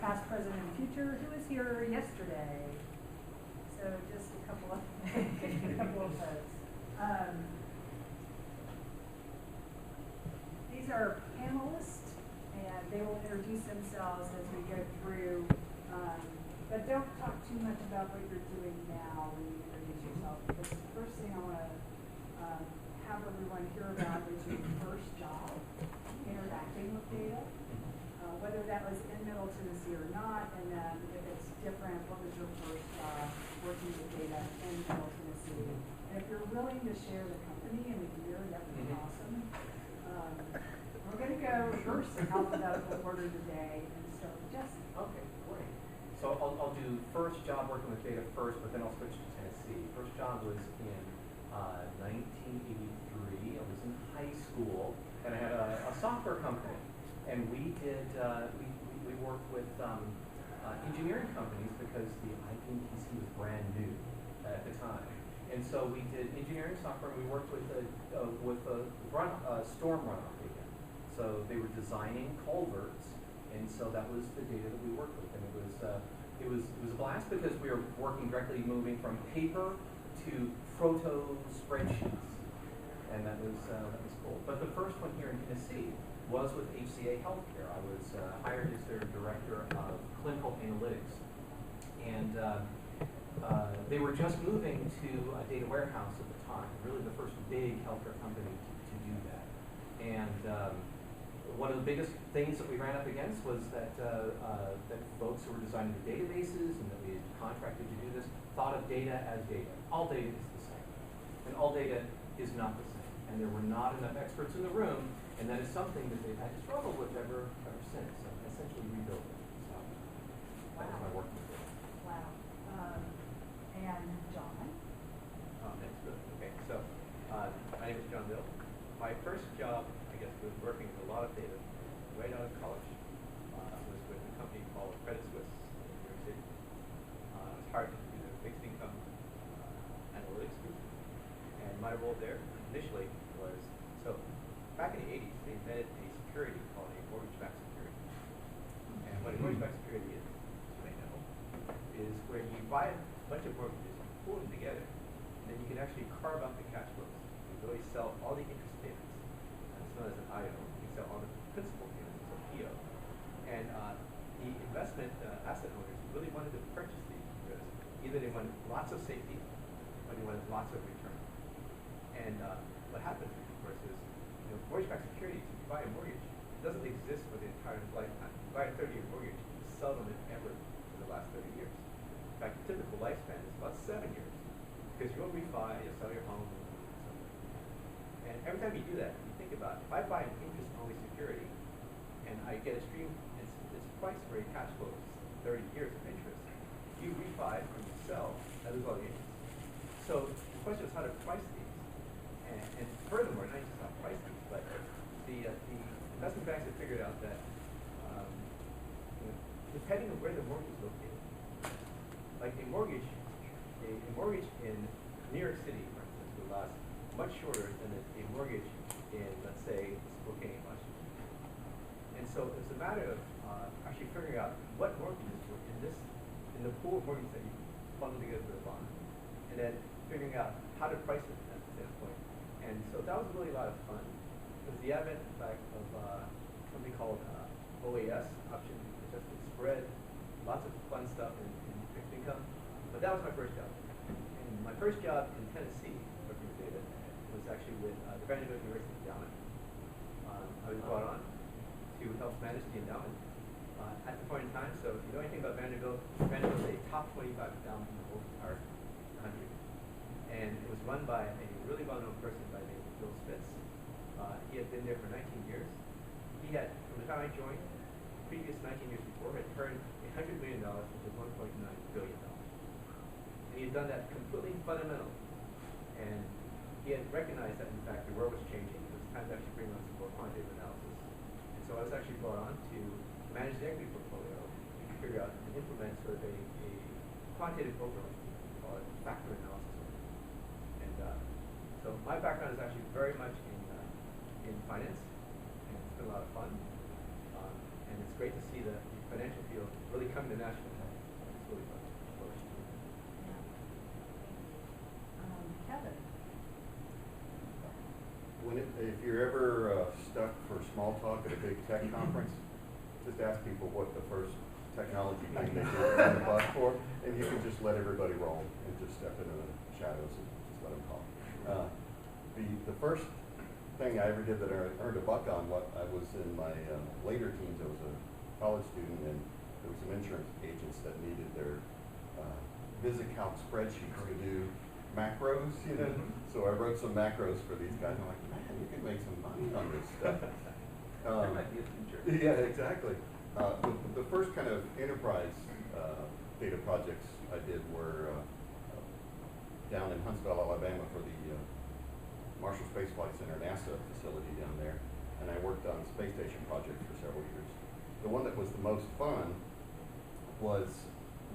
past, present, and future. Who was here yesterday? So just a couple of, a couple of folks. These are panelists, and they will introduce themselves as we go through. But don't talk too much about what you're doing now when you introduce yourself, because the first thing I want to have everyone hear about is your first job interacting with data, whether that was in Middle Tennessee or not, and then if it's different, what was your first job working with data in Middle Tennessee? And if you're willing to share the company and the year, that would be awesome. We're going to go first in alphabetical order today, and so Jesse. Okay, great. So I'll do first job working with data first, but then I'll switch to Tennessee. First job was in 1983. I was in high school, and I had a software company, and we did we worked with engineering companies because the IPPC was brand new at the time, and so we did engineering software. And we worked with storm runoff data. So they were designing culverts, and so that was the data that we worked with, and it was a blast because we were working directly, moving from paper to proto spreadsheets, and that was cool. But the first one here in Tennessee was with HCA Healthcare. I was hired as their director of clinical analytics, and they were just moving to a data warehouse at the time. Really, the first big healthcare company to do that, and one of the biggest things that we ran up against was that that folks who were designing the databases and that we had contracted to do this thought of data as data. All data is the same, and all data is not the same. And there were not enough experts in the room, and that is something that they've had to struggle with ever since. So essentially rebuilt it. So that was my working with it. Wow. And John? Thanks, Bill. Okay, so my name is John Bill. My first job, I guess, was working with a lot of data right out of college. Was with a company called Credit Suisse in New York City. I was hired to do the fixed income analytics group. And my role there initially was, so back in the 80s, they invented a security called a mortgage-backed security. And what a mortgage-backed security is, as you may know, is where you buy a bunch of mortgages, you pull them together, and then you can actually carve out the cash flows. You can really sell all the interest payments. It's known as an IO. You can sell all the principal payments, so PO. And the investment asset owners really wanted to purchase these because either they wanted lots of safety or they wanted lots of return. And what happens, of course, is mortgage-backed securities, if you buy a mortgage, it doesn't exist for the entire lifetime. You buy a 30-year mortgage, you seldom if ever for the last 30 years. In fact, the typical lifespan is about 7 years because you'll refi, you'll sell your home, and every time you do that, you think about, if I buy an interest-only security and I get a stream, it's priced for a cash flow of 30 years of interest. If you refi or you sell, that is all the interest. So the question is how to price these. And furthermore, not just how to price these, but the investment banks have figured out that depending on where the mortgage is located, like a mortgage in New York City, for instance, will last much shorter than a mortgage in, let's say, Spokane, Washington. And so it's a matter of actually figuring out what mortgages were in the pool of mortgages that you bundle together for a bond, and then figuring out how to price it at that point. And so that was really a lot of fun. It was the advent, in fact, of something called OAS, option adjusted spread, lots of fun stuff in fixed income. But that was my first job. And my first job in Tennessee, working with data, was actually with the Vanderbilt University Endowment. I was brought on to help manage the endowment at the point in time. So if you know anything about Vanderbilt, Vanderbilt is a top 25 endowment in the whole entire country. And it was run by a really well-known person by the name of Bill Spitz. He had been there for 19 years. He had, from the time I joined, the previous 19 years before, had turned $100 million into $1.9 billion. And he had done that completely fundamental. And he had recognized that, in fact, the world was changing. It was time to actually bring on some more quantitative analysis. And so I was actually brought on to manage the equity portfolio and figure out and implement sort of a quantitative overlay, we call it factor analysis. And so my background is actually very much in finance, and it's been a lot of fun. And it's great to see the financial field really coming to Nashville. It's really fun. Kevin? If you're ever stuck for small talk at a big tech conference, just ask people what the first technology thing they do on the bus for, and you can just let everybody roll and just step into the shadows and just let them talk. The first thing I ever did that I earned a buck on, what I was in my later teens, I was a college student, and there were some insurance agents that needed their VisiCalc spreadsheets to do macros, you know. So I wrote some macros for these guys. I'm like, man, you can make some money on this stuff. That might be a future. Yeah, exactly. The first kind of enterprise data projects I did were down in Huntsville, Alabama for the Marshall Space Flight Center NASA facility down there, and I worked on space station projects for several years. The one that was the most fun was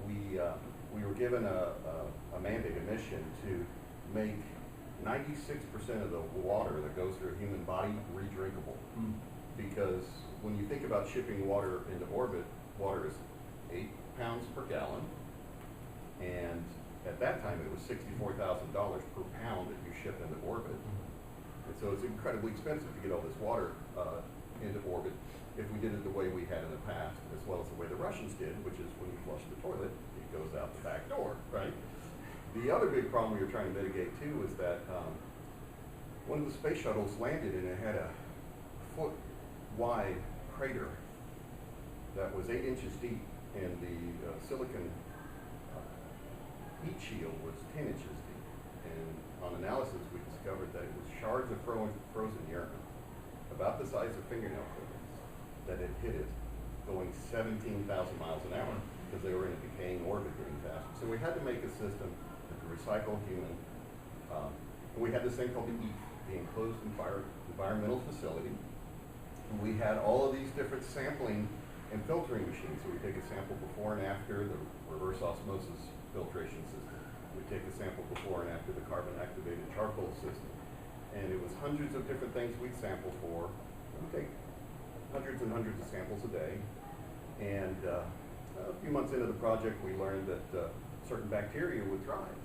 we were given a mandate, a mission to make 96% of the water that goes through a human body re-drinkable. Because when you think about shipping water into orbit, water is 8 pounds per gallon, and at that time it was $64,000 per pound that you ship into orbit. And so it's incredibly expensive to get all this water into orbit if we did it the way we had in the past, as well as the way the Russians did, which is when you flush the toilet, it goes out the back door, right? The other big problem we were trying to mitigate too was that one of the space shuttles landed and it had a foot-wide crater that was 8 inches deep, and the silicon heat shield was 10 inches deep. And on analysis, we discovered that it was shards of frozen urine, about the size of fingernail clippings, that had hit it, going 17,000 miles an hour, because they were in a decaying orbit getting faster. So we had to make a system that could recycle human, and we had this thing called the EAF, the Enclosed Environmental Facility. And we had all of these different sampling and filtering machines. So we take a sample before and after the reverse osmosis filtration system. We take a sample before and after the carbon activated charcoal system. And it was hundreds of different things we'd sample for. We take hundreds and hundreds of samples a day. And a few months into the project, we learned that certain bacteria would thrive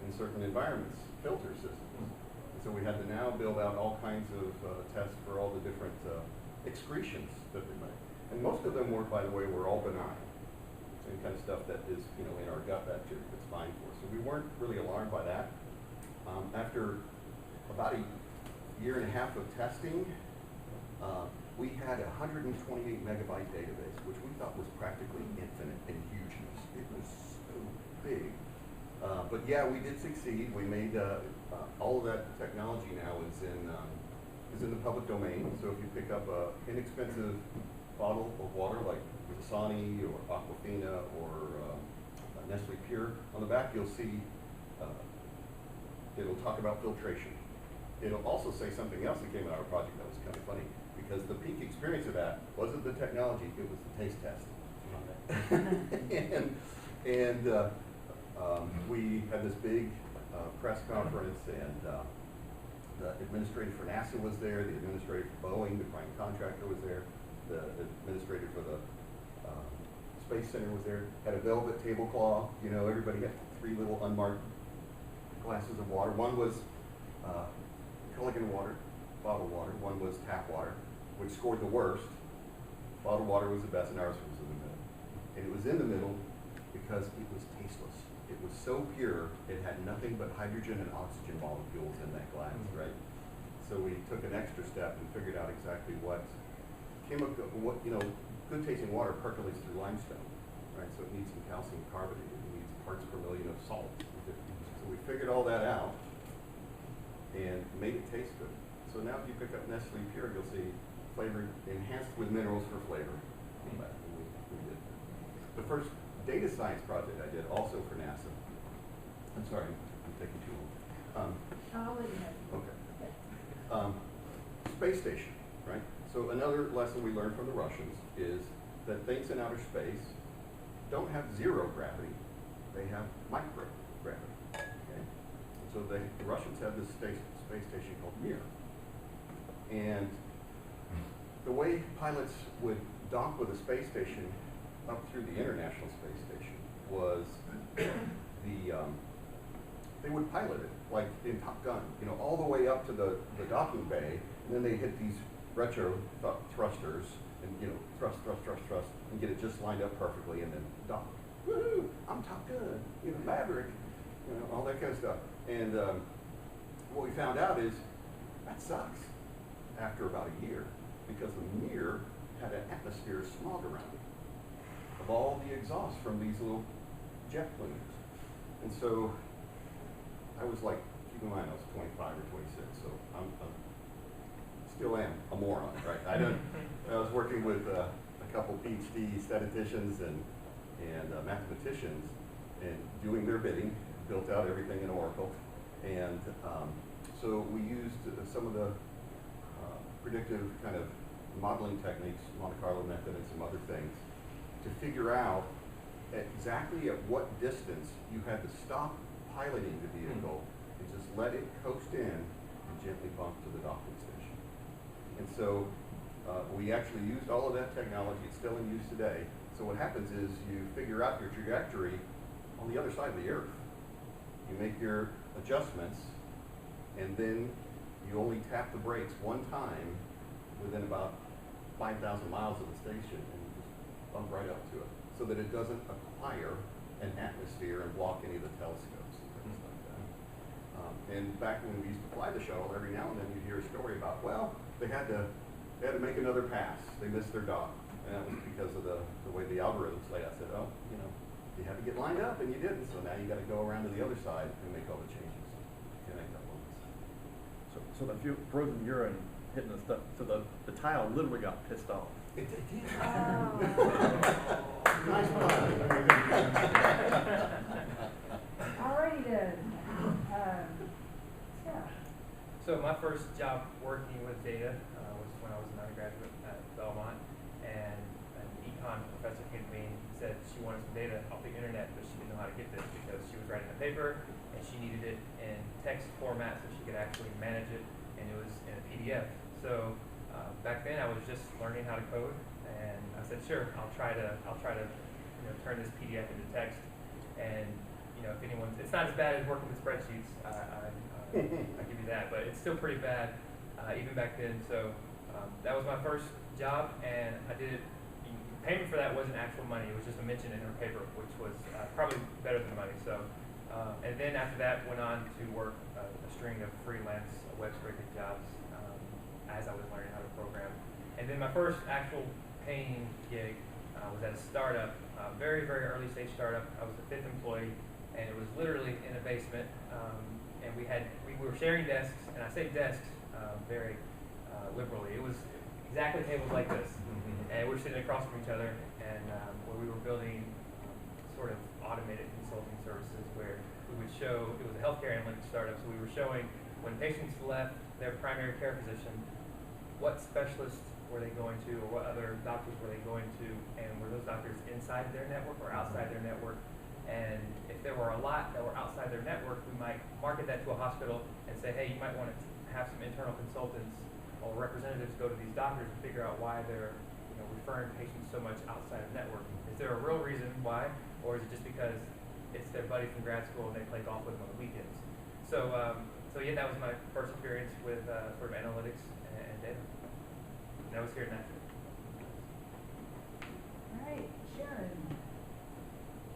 in certain environments, filter systems. And so we had to now build out all kinds of tests for all the different excretions that they make. And most of them were, by the way, were all benign. Same kind of stuff that is, you know, in our gut bacteria that's fine for us. So we weren't really alarmed by that. After about a year and a half of testing, we had a 128 megabyte database, which we thought was practically infinite in hugeness. It was so big. But yeah, we did succeed. We made all of that technology now is in the public domain. So if you pick up an inexpensive bottle of water like Dasani or Aquafina or Nestle Pure, on the back you'll see it'll talk about filtration. It'll also say something else that came out of our project that was kind of funny, because the peak experience of that wasn't the technology, it was the taste test. We had this big press conference, and the administrator for NASA was there, the administrator for Boeing, the prime contractor was there, the administrator for the Space Center was there, had a velvet tablecloth, you know, everybody had 3 little unmarked glasses of water. One was Culligan water, bottled water. One was tap water, which scored the worst. Bottled water was the best, and ours was in the middle. And it was in the middle because it was tasteless. It was so pure, it had nothing but hydrogen and oxygen molecules in that glass, right? So we took an extra step and figured out exactly what you know, good tasting water percolates through limestone, right? So it needs some calcium carbonate, it needs parts per million of salt. So we figured all that out and made it taste good. So now if you pick up Nestle Pure, you'll see flavor enhanced with minerals for flavor. We did. The first data science project I did also for NASA. I'm sorry, I'm taking too long. I'll let you know. Okay. Space station, right? So another lesson we learned from the Russians is that things in outer space don't have zero gravity, they have microgravity. Okay? So the Russians have this space station called Mir. And the way pilots would dock with a space station up through the International Space Station was they would pilot it, like in Top Gun, you know, all the way up to the docking bay, and then they hit these retro thrusters, and you know, thrust, and get it just lined up perfectly, and then dock. Woohoo! I'm Top Gun, you know, Maverick, you know, all that kind of stuff. And what we found out is that sucks after about a year, because the Mir had an atmosphere of smog around it, of all the exhaust from these little jet plumers. And so I was like, keep in mind I was 25 or 26, so I'm still am a moron, right? I was working with a couple PhD statisticians and mathematicians, and doing their bidding, built out everything in Oracle. And so we used some of the predictive kind of modeling techniques, Monte Carlo method and some other things, to figure out exactly at what distance you had to stop piloting the vehicle and just let it coast in and gently bump to the docking station. And so we actually used all of that technology. It's still in use today. So what happens is you figure out your trajectory on the other side of the Earth. You make your adjustments, and then you only tap the brakes one time within about 5,000 miles of the station, and you just bump right up to it, so that it doesn't acquire an atmosphere and block any of the telescopes and things like that. And back when we used to fly the shuttle, every now and then you'd hear a story about, well, they had to make another pass. They missed their dock. And that was because of the way the algorithms laid out. I said, oh, you know, you had to get lined up, and you didn't. So now you got to go around to the other side and make all the changes. Connect up on this. So the frozen urine hitting the stuff, so the tile literally got pissed off. It did. Oh. Nice one. Alrighty then. Yeah. So my first job working with data was when I was an undergraduate at Belmont, and an econ professor came to me and said she wanted some data off the internet, but she didn't know how to get this because she was writing a paper and she needed it in text format so she could actually manage it, and it was in a PDF. So back then I was just learning how to code, and I said, sure, I'll try to turn this PDF into text. And if anyone's, it's not as bad as working with spreadsheets. I give you that, but it's still pretty bad even back then. So that was my first job, and I did it. Payment for that wasn't actual money; it was just a mention in her paper, which was probably better than money. So, and then after that, went on to work a string of freelance web scraping jobs as I was learning how to program. And then my first actual paying gig was at a startup, very early stage startup. I was the 5th employee, and it was literally in a basement. And we were sharing desks, and I say desks very liberally. It was exactly tables like this, and we were sitting across from each other, and where we were building sort of automated consulting services where we would show, it was a healthcare analytics startup, so we were showing when patients left their primary care physician, what specialists were they going to, or what other doctors were they going to, and were those doctors inside their network or outside their network? And if there were a lot that were outside their network, we might market that to a hospital and say, hey, you might want to have some internal consultants or representatives go to these doctors and figure out why they're referring patients so much outside of network. Is there a real reason why, or is it just because it's their buddy from grad school and they play golf with them on the weekends? So yeah, that was my first experience with sort of analytics and data. And I was here at Nashville. All right, Sharon.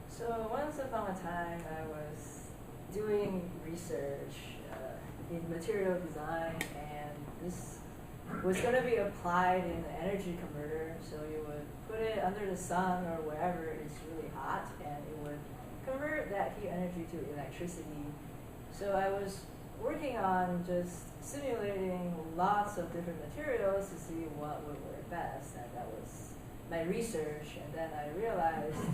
So once upon a time, I was doing research in material design, and this was going to be applied in an energy converter. So you would put it under the sun or wherever it's really hot, and it would convert that heat energy to electricity. So I was working on just simulating lots of different materials to see what would work best, and that was my research. And then I realized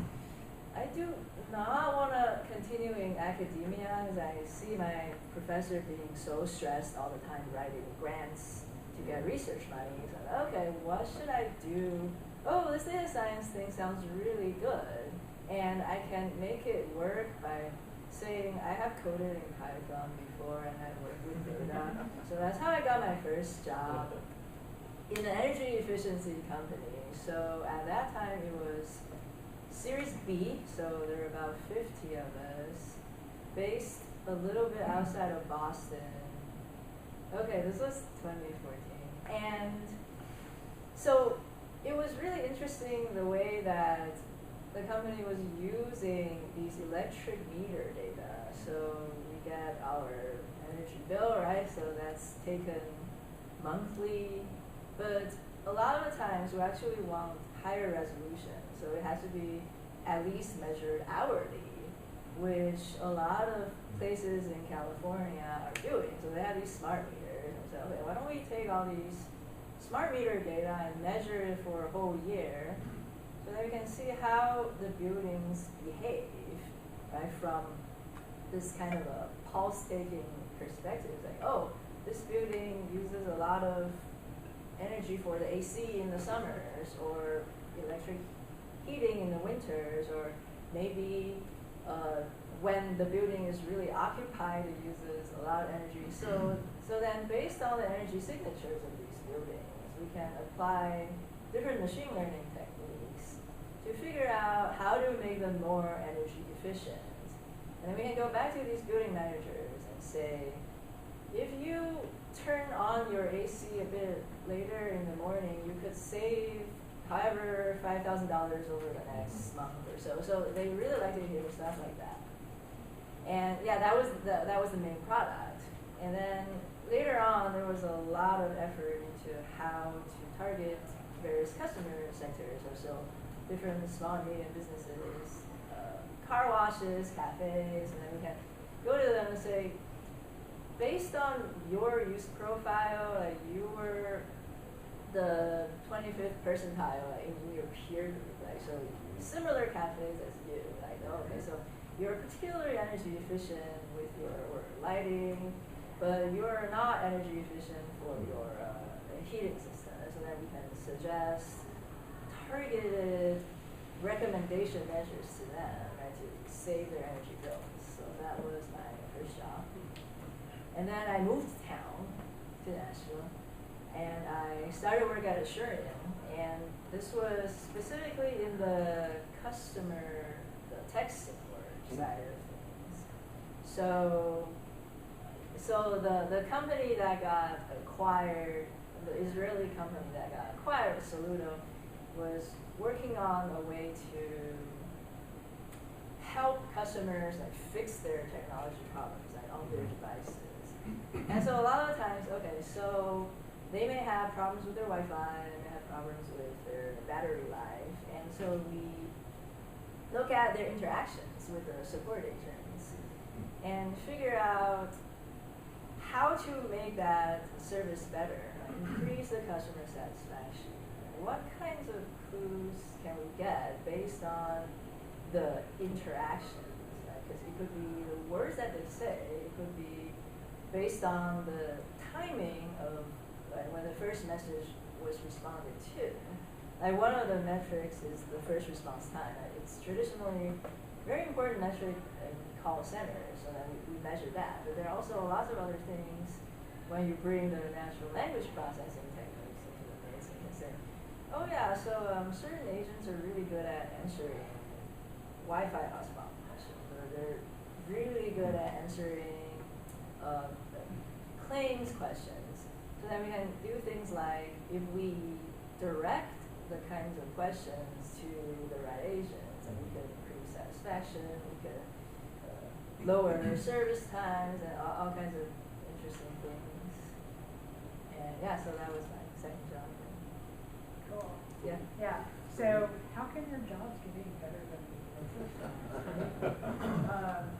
I do not want to continue in academia, as I see my professor being so stressed all the time writing grants to get research money. So okay, what should I do? Oh, this data science thing sounds really good, and I can make it work by saying I have coded in Python before and I work with data. So that's how I got my first job in an energy efficiency company. So at that time it was B, so there are about 50 of us, based a little bit outside of Boston. Okay, this was 2014. And so it was really interesting the way that the company was using these electric meter data. So we get our energy bill, right? So that's taken monthly. But a lot of the times we actually want higher resolution. So it has to be at least measured hourly, which a lot of places in California are doing. So they have these smart meters. And so, okay, why don't we take all these smart meter data and measure it for a whole year, so that we can see how the buildings behave, right? From this kind of a pulse-taking perspective, like, oh, this building uses a lot of energy for the AC in the summers, or electric heating in the winters, or maybe when the building is really occupied, it uses a lot of energy. So then based on the energy signatures of these buildings, we can apply different machine learning techniques to figure out how to make them more energy efficient. And then we can go back to these building managers and say, if you turn on your AC a bit later in the morning, you could save however $5,000 over the next month or so. So they really like to hear stuff like that. And yeah, that was the main product. And then later on, there was a lot of effort into how to target various customer sectors, or so different small and medium businesses, car washes, cafes, and then we can go to them and say, based on your use profile, like you were the 25th percentile in your peer group, like so similar cafes as you, like okay, so you're particularly energy efficient with your lighting, but you're not energy efficient for your heating system. So then we can suggest targeted recommendation measures to them, right, to save their energy bills. So that was my first job. And then I moved town to Nashville, and I started work at Asurion, and this was specifically in the customer, the tech support side of things. So the company that got acquired, the Israeli company that got acquired, Saludo, was working on a way to help customers like fix their technology problems like on their devices. And so a lot of times, okay, so they may have problems with their Wi-Fi, they may have problems with their battery life, and so we look at their interactions with the support agents and figure out how to make that service better, increase the customer satisfaction. What kinds of clues can we get based on the interactions? Because it could be the words that they say, it could be based on the timing of when the first message was responded to. Like one of the metrics is the first response time. It's traditionally a very important metric in call centers, so that we measure that. But there are also lots of other things when you bring the natural language processing techniques into the mix. You can say, oh yeah, so certain agents are really good at answering Wi-Fi hotspot questions, or they're really good at answering claims questions. So then we can do things like, if we direct the kinds of questions to the right agents, and we could increase satisfaction, we could lower service times, and all kinds of interesting things. And yeah, so that was my second job. Cool. Yeah. Yeah. So how can your jobs get any better than your first job?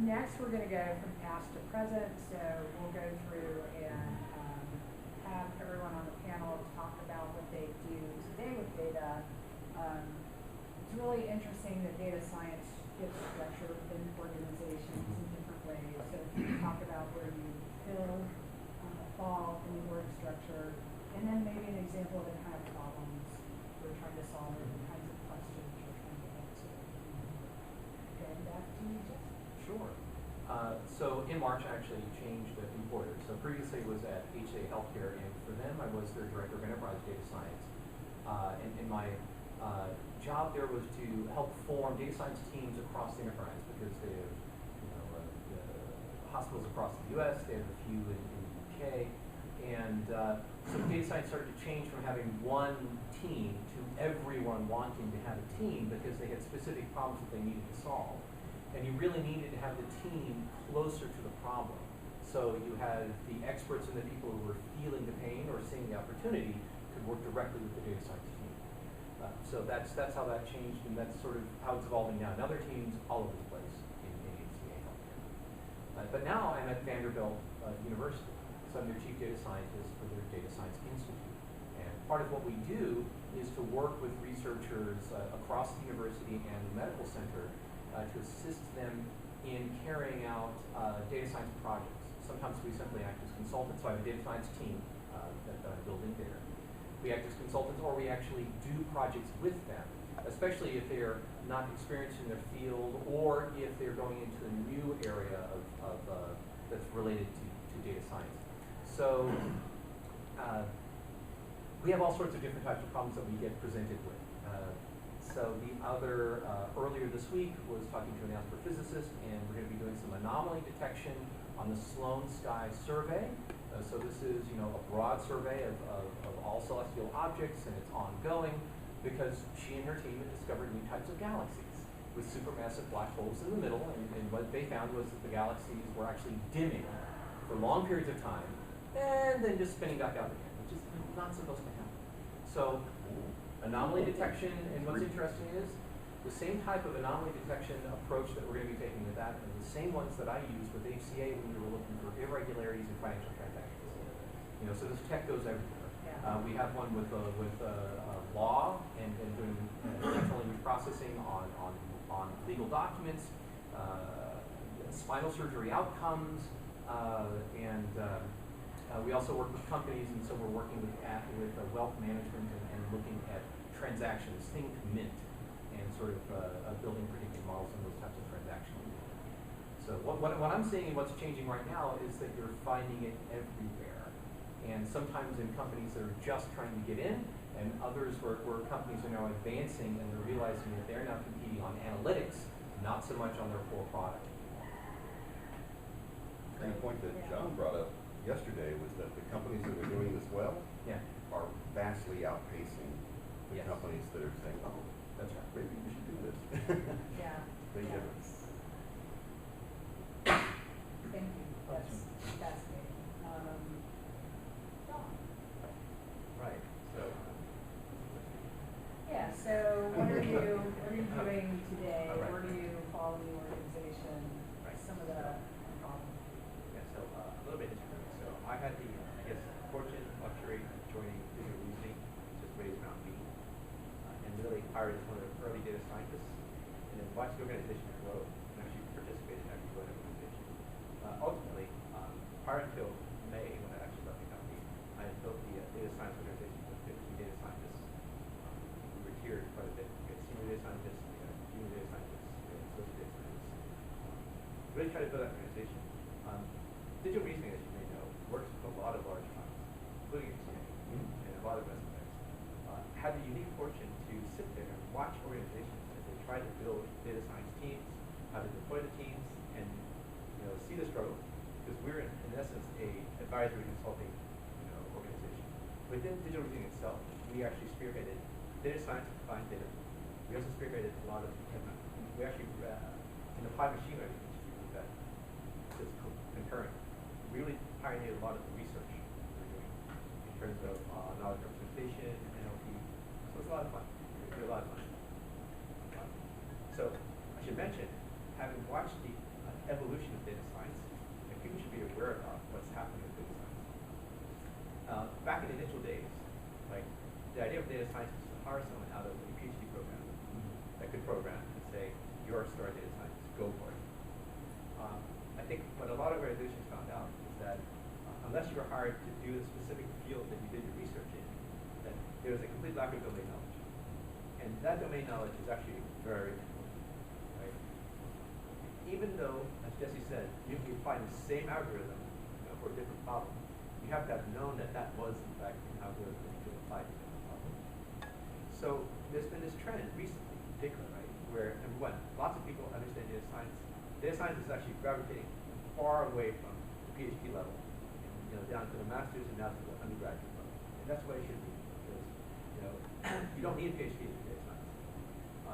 Next, we're going to go from past to present. So we'll go through and have everyone on the panel talk about what they do today with data. It's really interesting that data science gets structured within organizations in different ways. So if you talk about where you fall in the org structure, and then maybe an example of the kind of problems we're trying to solve, or the kinds of questions we're trying to answer. Okay, back to you, Jeff. Sure. So in March, I actually changed employers. So previously it was at HCA Healthcare, and for them I was their director of enterprise data science. And my job job there was to help form data science teams across the enterprise because they have, hospitals across the U.S. They have a few in the UK, and so data science started to change from having one team to everyone wanting to have a team because they had specific problems that they needed to solve, and you really needed to have the team closer to the problem. So you had the experts and the people who were feeling the pain or seeing the opportunity could work directly with the data science team. So that's how that changed, and that's sort of how it's evolving now. Now there are teams all over the place in HCA healthcare. But now I'm at Vanderbilt University, so I'm their chief data scientist for their Data Science Institute. And part of what we do is to work with researchers across the university and the medical center to assist them in carrying out data science projects. Sometimes we simply act as consultants, so I have a data science team that I'm building there. We act as consultants, or we actually do projects with them, especially if they're not experienced in their field, or if they're going into a new area that's related to data science. So we have all sorts of different types of problems that we get presented with. So the other, earlier this week, was talking to an astrophysicist, and we're going to be doing some anomaly detection on the Sloan Sky Survey. So this is, a broad survey of all celestial objects, and it's ongoing because she and her team had discovered new types of galaxies with supermassive black holes in the middle, and what they found was that the galaxies were actually dimming for long periods of time and then just spinning back out again, which is not supposed to happen. So anomaly detection, and what's interesting is the same type of anomaly detection approach that we're going to be taking with that, and the same ones that I used with HCA when we were looking for irregularities in financial transactions. So this tech goes everywhere. Yeah. We have one with law and doing natural language processing on legal documents, spinal surgery outcomes, and we also work with companies, and so we're working with wealth management and looking at transactions, think mint, and sort of building predictive models on those types of transactions. So what I'm seeing and what's changing right now is that you're finding it everywhere. And sometimes in companies that are just trying to get in, and others where companies are now advancing and they're realizing that they're now competing on analytics, not so much on their core product. And the point that John brought up yesterday was that the companies that are doing this well are vastly outpacing the companies that are saying, oh, That's right. maybe we should do this. Yeah. Big Yeah. difference. Thank you, that's fascinating. John? Right, so, Yeah, so what are you doing today? All right. Where do you follow the organization? Right. Some of the problems. yeah, so a little bit different. So I had the, fortune, luxury of joining Digital Reasoning, which is raised around me, and really hired as one of the early data scientists, and then watched the organization grow, and actually participated in actually growing the organization. Ultimately, prior until May, when I actually left the company, I had built the data science organization with 15 data scientists. We were tiered quite a bit. We had senior data scientists, we had junior data scientists, we had associate data scientists. Really try to build that organization. Digital reasoning, as you may know, works with a lot of large firms, including HCA, and a lot of investment banks. Had the unique fortune to sit there and watch organizations as they try to build data science teams, how to deploy the teams, and see the struggle, because we're in essence a advisory consulting organization. Within digital reasoning itself, we actually spearheaded data science and applied data. We also spearheaded a lot of we actually in applied machine learning, which is just concurrent. We really pioneered a lot of the research we're doing in terms of knowledge representation, NLP. So it's a lot of fun. It's a lot of fun. So I should mention, having watched the evolution of data science, and people should be aware about what's happening with data science. Back in the initial days, like the idea of data science is to hire someone out of a PhD program that could program and say, "You're a star data scientist, go for it." I think what a lot of organizations found out is that unless you were hired to do the specific field that you did your research in, that there was a complete lack of domain knowledge. And that domain knowledge is actually very important, right? Even though, as Jesse said, you can apply the same algorithm for a different problem, you have to have known that that was, in fact, an algorithm that you could apply to a different problem. So there's been this trend recently gravitating far away from the PhD level, down to the master's and now to the undergraduate level. And that's the way it should be, because, you don't need a PhD in data science.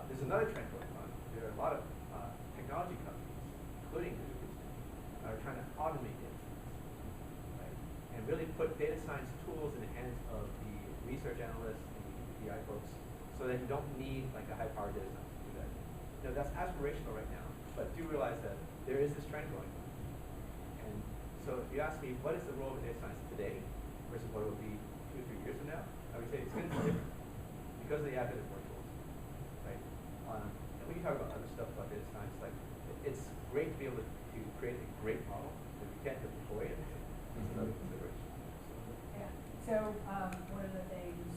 There's another trend going on. There are a lot of technology companies, including Google, that are trying to automate data science, right? And really put data science tools in the hands of the research analysts and the BI folks, so that you don't need like a high-powered data science to do that. That's aspirational right now, but do realize that there is this trend going on. And so if you ask me, what is the role of data science today versus what it will be 2 or 3 years from now, I would say it's going to be different because of the advent of more tools, right? And when you talk about other stuff about data science, like it's great to be able to create a great model, but if you can't deploy it, it's another consideration. Yeah, so, one of the things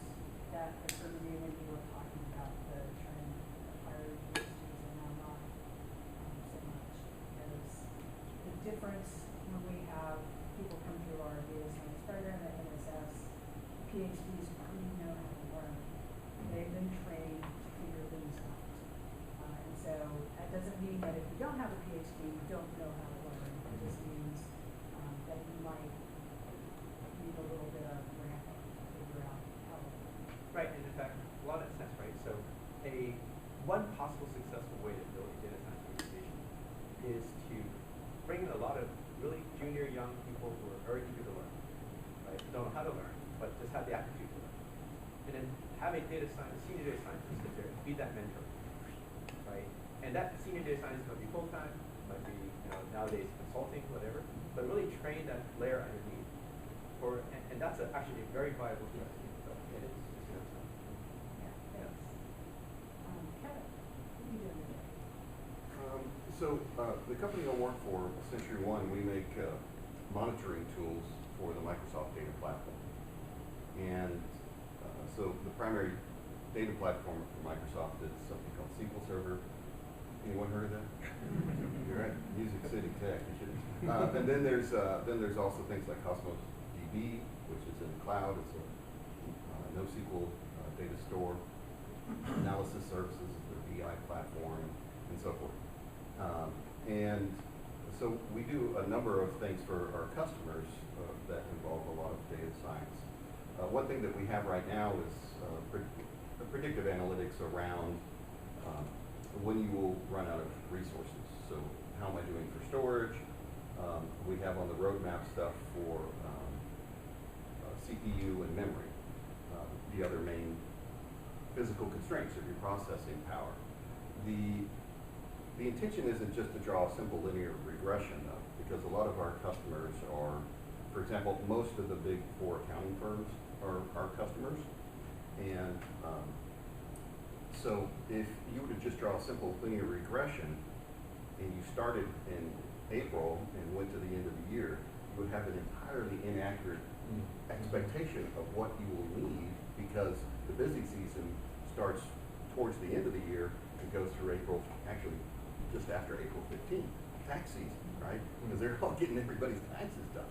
that occurred to me when you were talking about the trend of hiring PhDs and now not so much is the difference when we have people come through our data science program at NSS, PhDs already know how to learn. They've been trained to figure things out. And so that doesn't mean that if you don't have a PhD, you don't know how to learn. It just means that you might need a little bit of ramp up to figure out how to learn. Right, and in fact, a lot of sense, right? So one possible successful way to build a data science organization is to bring in a lot of really junior young people who are very eager to learn, right? Don't know how to learn, but just have the aptitude to learn. And then have a senior data scientist sit there and be that mentor, right? And that senior data scientist might be full-time, might be nowadays consulting, whatever, but really train that layer underneath. And that's actually a very viable strategy. So it is. Yeah, thanks. Kevin, what are you doing today? The company I work for, Century One, we make monitoring tools for the Microsoft data platform. And so the primary data platform for Microsoft is something called SQL Server. Anyone heard of that? You're right, Music City Tech. You should. And then there's also things like Cosmos DB, which is in the cloud. It's a NoSQL data store, analysis services, the BI platform, and so forth. And so we do a number of things for our customers that involve a lot of data science. One thing that we have right now is predictive analytics around when you will run out of resources. So how am I doing for storage? We have on the roadmap stuff for CPU and memory, the other main physical constraints of your processing power. The intention isn't just to draw a simple linear regression, though, because a lot of our customers are, for example, most of the big 4 accounting firms are our customers. And so if you were to just draw a simple linear regression and you started in April and went to the end of the year, you would have an entirely inaccurate expectation of what you will need, because the busy season starts towards the end of the year and goes through April, actually just after April 15th, tax season, right? Because they're all getting everybody's taxes done.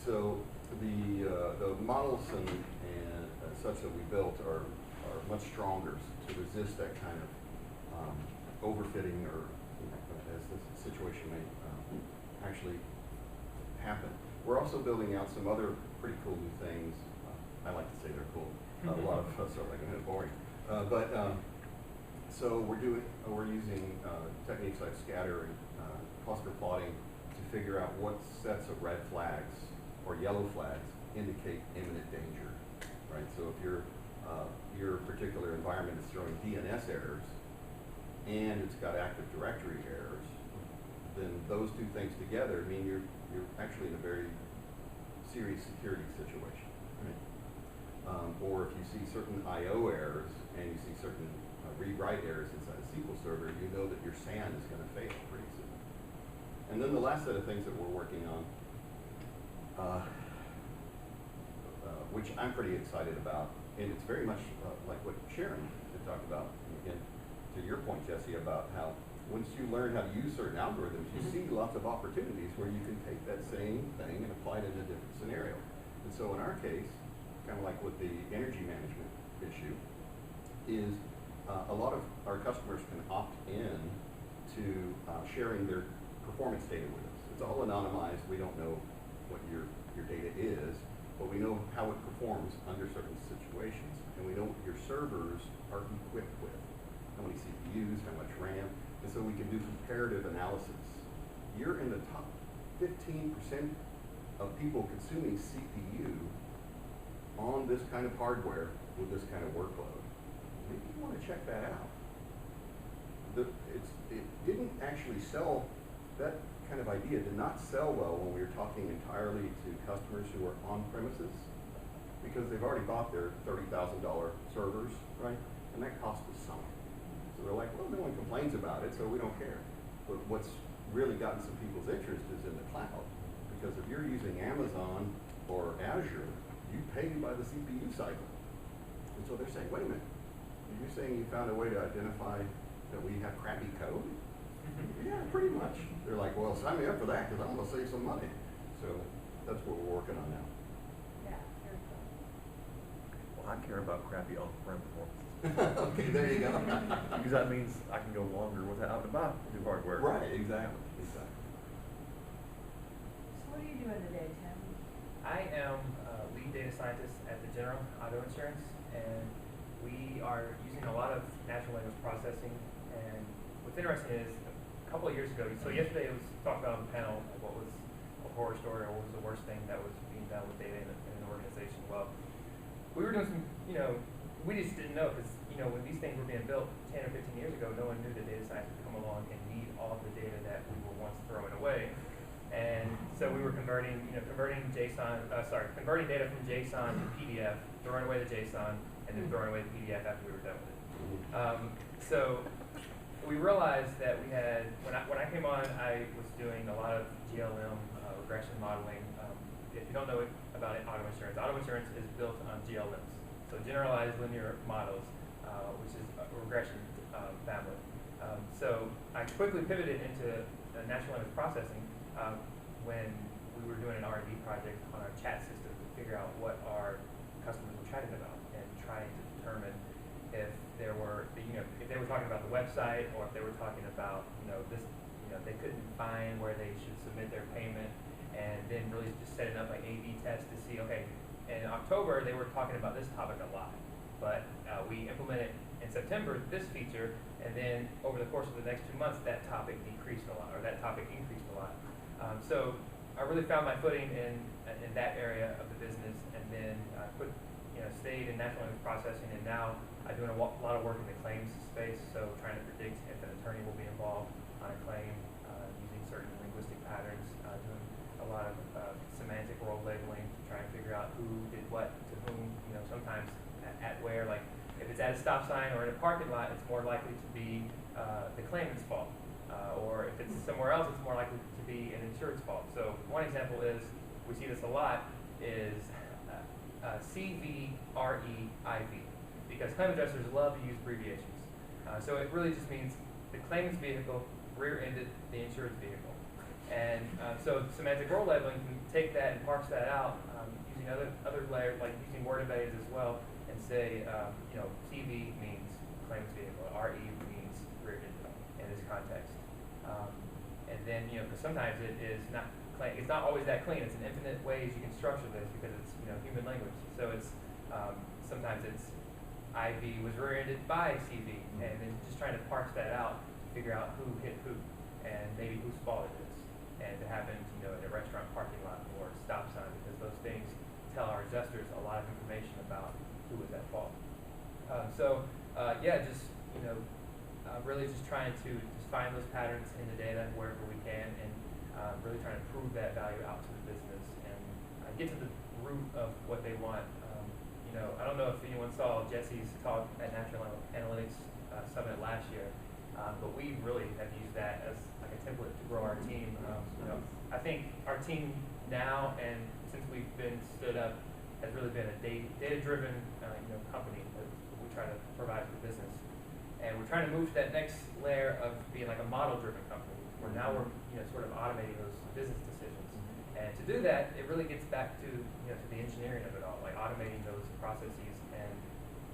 So the models and such that we built are much stronger to resist that kind of overfitting, or as the situation may actually happen. We're also building out some other pretty cool new things. I like to say they're cool. A lot of us are like a bit boring. So we're using techniques like scatter and cluster plotting to figure out what sets of red flags or yellow flags indicate imminent danger, right? So if your particular environment is throwing DNS errors and it's got Active Directory errors, then those two things together mean you're actually in a very serious security situation, right? Or if you see certain I/O errors and you see certain read-write errors inside a SQL server, you know that your SAN is going to fail pretty soon. And then the last set of things that we're working on, which I'm pretty excited about, and it's very much like what Sharon had talked about, and again, to your point, Jesse, about how once you learn how to use certain algorithms, you see lots of opportunities where you can take that same thing and apply it in a different scenario. And so in our case, kind of like with the energy management issue, is a lot of our customers can opt in to sharing their performance data with us. It's all anonymized. We don't know what your data is, but we know how it performs under certain situations, and we know what your servers are equipped with, how many CPUs, how much RAM, and so we can do comparative analysis. You're in the top 15% of people consuming CPU on this kind of hardware with this kind of workload. Maybe you want to check that out. It didn't actually sell, that kind of idea did not sell well when we were talking entirely to customers who are on premises, because they've already bought their $30,000 servers, right? And that cost us something. So they're like, well, no one complains about it, so we don't care. But what's really gotten some people's interest is in the cloud. Because if you're using Amazon or Azure, you pay by the CPU cycle. And so they're saying, wait a minute, are you saying you found a way to identify that we have crappy code? Yeah, pretty much. They're like, well, sign me up for that because I'm going to save some money. So that's what we're working on now. Yeah, very cool. Well, I care about crappy on-prem performance. Okay, there you go. Because that means I can go longer without having to buy new hardware. Right, exactly. So what do you do in the day, Tim? I am lead data scientist at the General Auto Insurance, and we are using a lot of natural language processing. And what's interesting is a couple of years ago, so yesterday it was talked about on the panel, what was a horror story or what was the worst thing that was being done with data in an organization. Well, we were doing some, we just didn't know, because when these things were being built 10 or 15 years ago, no one knew that data science would come along and need all of the data that we were once throwing away. And so we were converting data from JSON to PDF, throwing away the JSON, and then throwing away the PDF after we were done with it. So we realized that we had, when I came on, I was doing a lot of GLM regression modeling. If you don't know about auto insurance is built on GLMs, so generalized linear models, which is a regression family. So I quickly pivoted into natural language processing when we were doing an R&D project on our chat system to figure out what our customers were chatting about and trying to determine if there were, if they were talking about the website or if they were talking about, they couldn't find where they should submit their payment, and then really just setting up like A/B tests to see, okay, in October they were talking about this topic a lot, but we implemented in September this feature, and then over the course of the next 2 months that topic decreased a lot, or that topic increased a lot. So I really found my footing in that area of the business, and then stayed in natural language processing, and now I'm doing a lot of work in the claims space, so trying to predict if an attorney will be involved on a claim using certain linguistic patterns, doing a lot of semantic role labeling to try and figure out who did what to whom, sometimes at where, like if it's at a stop sign or in a parking lot, it's more likely to be the claimant's fault. Or if it's somewhere else, it's more likely to be an insured's fault. So one example is, we see this a lot, is CVREIV, because claim adjusters love to use abbreviations. So it really just means the claimant's vehicle rear-ended the insured's vehicle. And so semantic role labeling can take that and parse that out using other layers, like using word embeddings as well, and say, CV means claimant's vehicle, RE means rear-ended in this context. And then, because sometimes it is not clean. It's not always that clean. It's an infinite ways you can structure this because it's human language. So it's sometimes it's IV was rear-ended by CV, and then just trying to parse that out, figure out who hit who, and maybe whose fault it is. And it happens, in a restaurant parking lot or stop sign, because those things tell our adjusters a lot of information about who was at fault. Really just trying to just find those patterns in the data wherever we can, and really trying to prove that value out to the business and get to the root of what they want. I don't know if anyone saw Jesse's talk at National Analytics Summit last year, but we really have used that as like a template to grow our team. I think our team now, and since we've been stood up, has really been a data-driven company that we try to provide for the business. And we're trying to move to that next layer of being like a model-driven company, where now we're sort of automating those business decisions. And to do that, it really gets back to to the engineering of it all, like automating those processes. And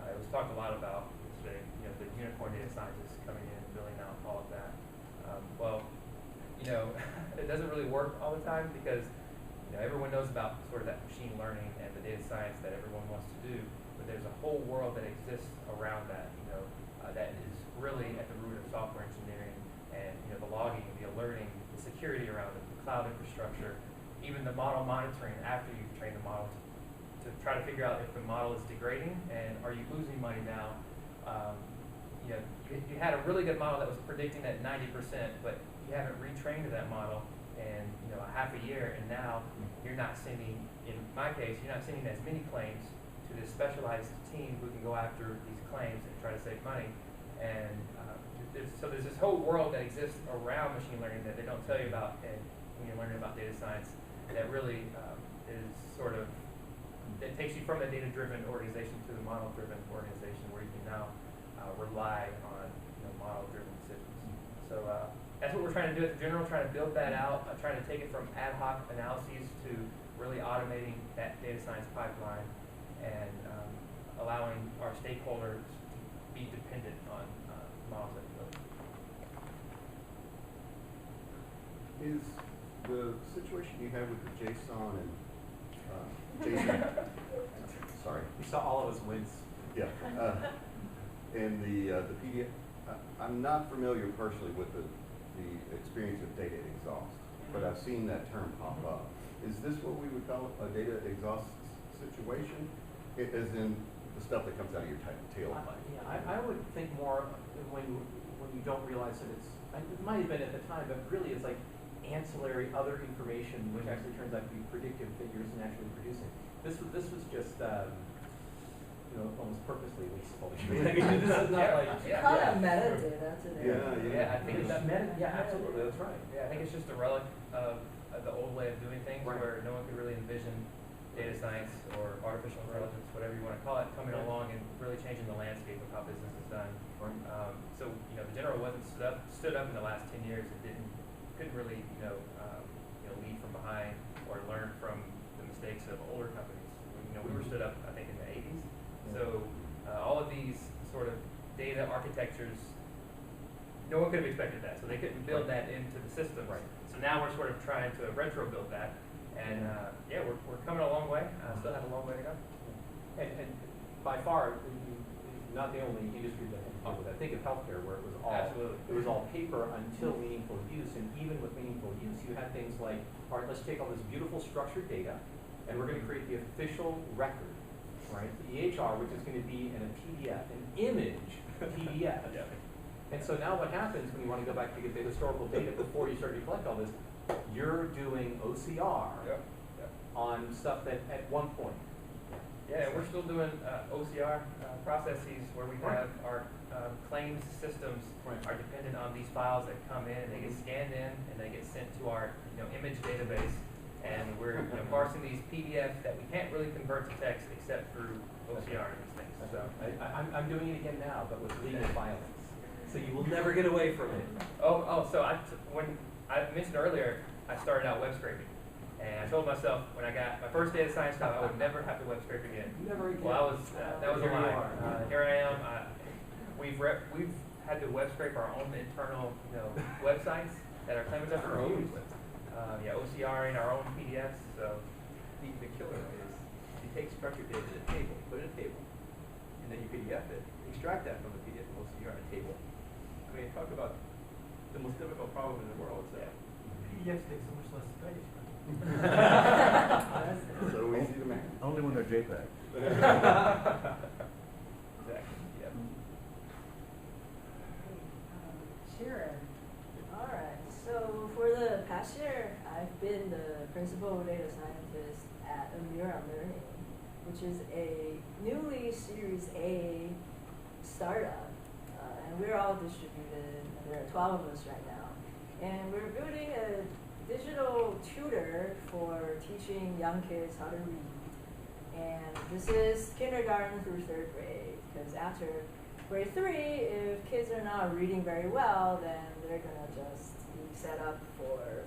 it was talked a lot about yesterday, the unicorn data scientists coming in and building out all of that. you know, it doesn't really work all the time because, you know, everyone knows about sort of that machine learning and the data science that everyone wants to do, but there's a whole world that exists around that, you know, that is really at the root of software engineering and, you know, the logging, the alerting, the security around it, the cloud infrastructure, even the model monitoring after you've trained the model to try to figure out if the model is degrading and are you losing money now. You know, you had a really good model that was predicting at 90%, but you haven't retrained that model in, you know, a half a year, and now you're not sending, in my case, you're not sending as many claims to this specialized team who can go after these claims and try to save money. And so there's this whole world that exists around machine learning that they don't tell you about and when you're learning about data science that really is sort of, it takes you from the data-driven organization to the model-driven organization where you can now rely on, you know, model-driven decisions. So that's what we're trying to do at the General, trying to build that out, trying to take it from ad hoc analyses to really automating that data science pipeline and allowing our stakeholders to be dependent on models that we build. Is the situation you have with the JSON and JSON, sorry, You saw all of us wince. yeah, and the PDF, I'm not familiar personally with the experience of data exhaust, but I've seen that term pop up. Is this what we would call a data exhaust situation? As in the stuff that comes out of your tail pipe? Yeah, I would think more when you don't realize that it's, it might have been at the time, but really it's like ancillary other information which actually turns out to be predictive that you're naturally producing. This was just you know, almost purposely wasteful. I mean, this is not like Call that metadata today. Yeah, I think it's yeah, absolutely, that's right. Yeah, I think it's just a relic of the old way of doing things, Right. where no one could really envision data science or artificial intelligence, whatever you want to call it, coming along and really changing the landscape of how business is done. Right. So, you know, the General wasn't stood up in the last 10 years. It couldn't really, you know, lead from behind or learn from the mistakes of older companies. You know, we were stood up, I think, in the 80s. So all of these sort of data architectures, no one could have expected that. So they couldn't build that into the system. Right. So now we're sort of trying to retro build that. And yeah, we're coming a long way. Still have a long way to go. And by far, not the only industry that had to deal with that. Think of healthcare, where it was all Absolutely. it was all paper until meaningful use. And even with meaningful use, you had things like, all right, let's take all this beautiful structured data, and we're going to create the official record, right? The EHR, which is going to be in a PDF, an image PDF. Yeah. And so now what happens when you want to go back to get the historical data before you start to collect all this? You're doing OCR Yep. on stuff that at one point. Yeah, and we're still doing OCR processes where we Right. have our claims systems Right. are dependent on these files that come in, and they get scanned in, and they get sent to our image database, and we're parsing these PDFs that we can't really convert to text except through OCR and these things. So I'm doing it again now, but with legal violence. So you will never get away from it. so when I mentioned earlier, I started out web scraping. And I told myself when I got my first data science job, I would never have to web scrape again. Never again. Well, that was a Here you lie. are. Here I am. We've had to web scrape our own internal, websites that our claimants have used. OCRing our own PDFs. So The killer is you take structured data in a table, put it in a table, and then you PDF it, extract that from the PDF and OCR in a table. I mean, talk about the most difficult problem in the world. So. PDFs take so much less space. So easy to manage. Only when they're JPEG. exactly. Yep. Sharon. All right. So for the past year, I've been the principal data scientist at Amira Learning, which is a newly Series A startup, and we're all distributed. And there are 12 of us right now, and we're building a digital tutor for teaching young kids how to read. And this is kindergarten through 3rd grade, because after grade 3, if kids are not reading very well, then they're gonna just be set up for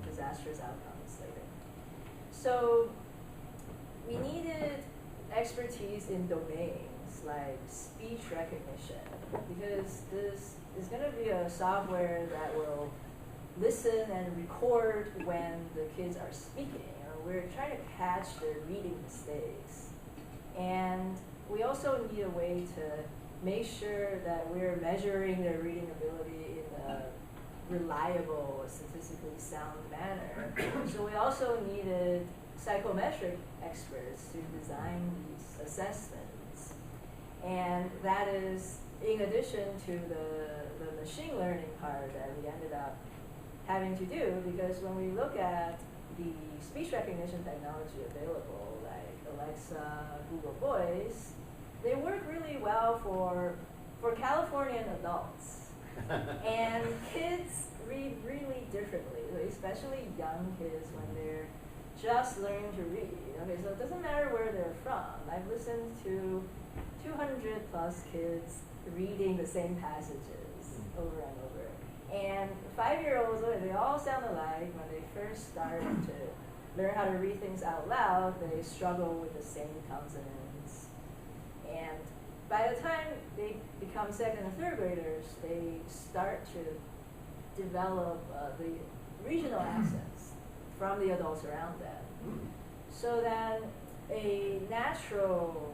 disastrous outcomes later. So we needed expertise in domains like speech recognition, because this is gonna be a software that will listen and record when the kids are speaking. We're trying to catch their reading mistakes. And we also need a way to make sure that we're measuring their reading ability in a reliable, statistically sound manner. So we also needed psychometric experts to design these assessments. And that is in addition to the machine learning part that we ended up having to do, because when we look at the speech recognition technology available, like Alexa, Google Voice, they work really well for Californian adults. And kids read really differently, especially young kids when they're just learning to read. Okay, so it doesn't matter where they're from. I've listened to 200 plus kids reading the same passages over and over. And 5-year-olds, they all sound alike. When they first start to learn how to read things out loud, they struggle with the same consonants. And by the time they become second and third graders, they start to develop the regional accents from the adults around them. So then a natural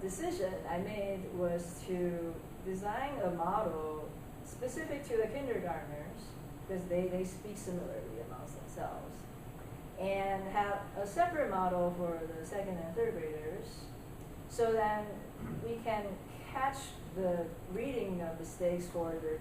decision I made was to design a model specific to the kindergartners, because they speak similarly amongst themselves, and have a separate model for the second and third graders, so then we can catch the reading mistakes for the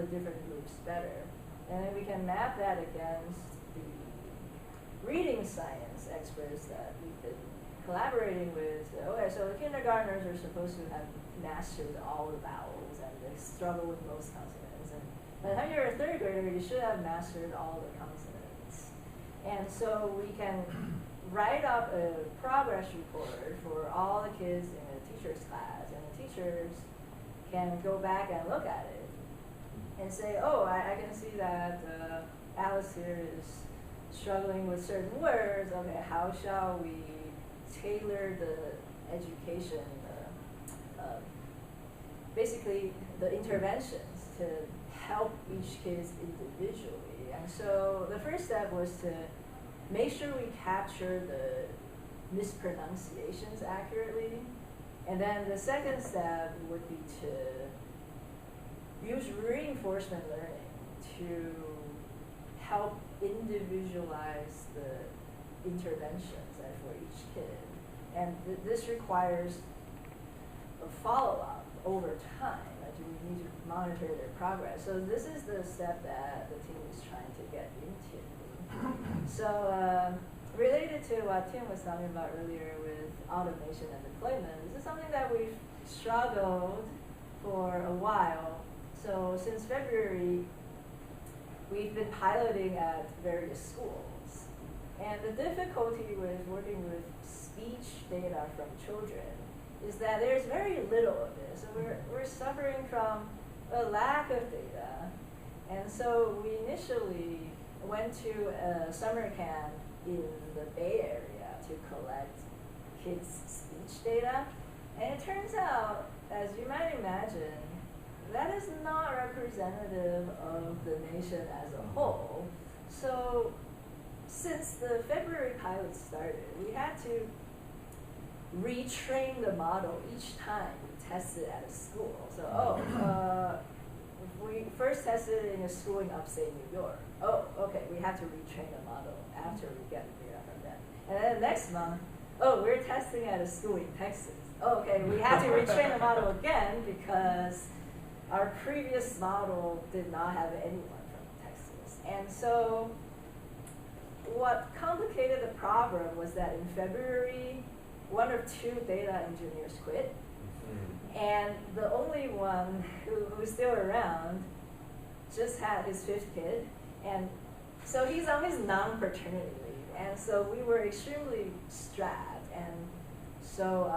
different groups better. And then we can map that against the reading science experts that we've been collaborating with. Okay, so the kindergartners are supposed to have mastered all the vowels and they struggle with most consonants. And by the time you're a third grader, you should have mastered all the consonants. And so we can write up a progress report for all the kids in a teacher's class, and the teachers can go back and look at it and say, oh, I can see that Alice here is struggling with certain words. Okay, how shall we tailor the education, basically the interventions to help each kid individually. And so the first step was to make sure we capture the mispronunciations accurately. And then the second step would be to use reinforcement learning to help individualize the interventions for each kid. And this requires a follow-up over time. We need to monitor their progress. So this is the step that the team is trying to get into. So related to what Tim was talking about earlier with automation and deployment, this is something that we've struggled for a while. So since February, we've been piloting at various schools. And the difficulty with working with speech data from children is that there's very little of it. So we're suffering from a lack of data. And so we initially went to a summer camp in the Bay Area to collect kids' speech data. And it turns out, as you might imagine, that is not representative of the nation as a whole. So since the February pilot started, we had to retrain the model each time we tested at a school. So, we first tested it in a school in upstate New York. Oh, okay, we have to retrain the model after we get the data from them. And then next month, oh, we're testing at a school in Texas. Oh, okay, we have to retrain the model again because our previous model did not have anyone from Texas. And so what complicated the problem was that in February, 1 or 2 data engineers quit. And the only one who's still around just had his 5th kid. And so he's on his non-paternity leave. And so we were extremely strapped. And so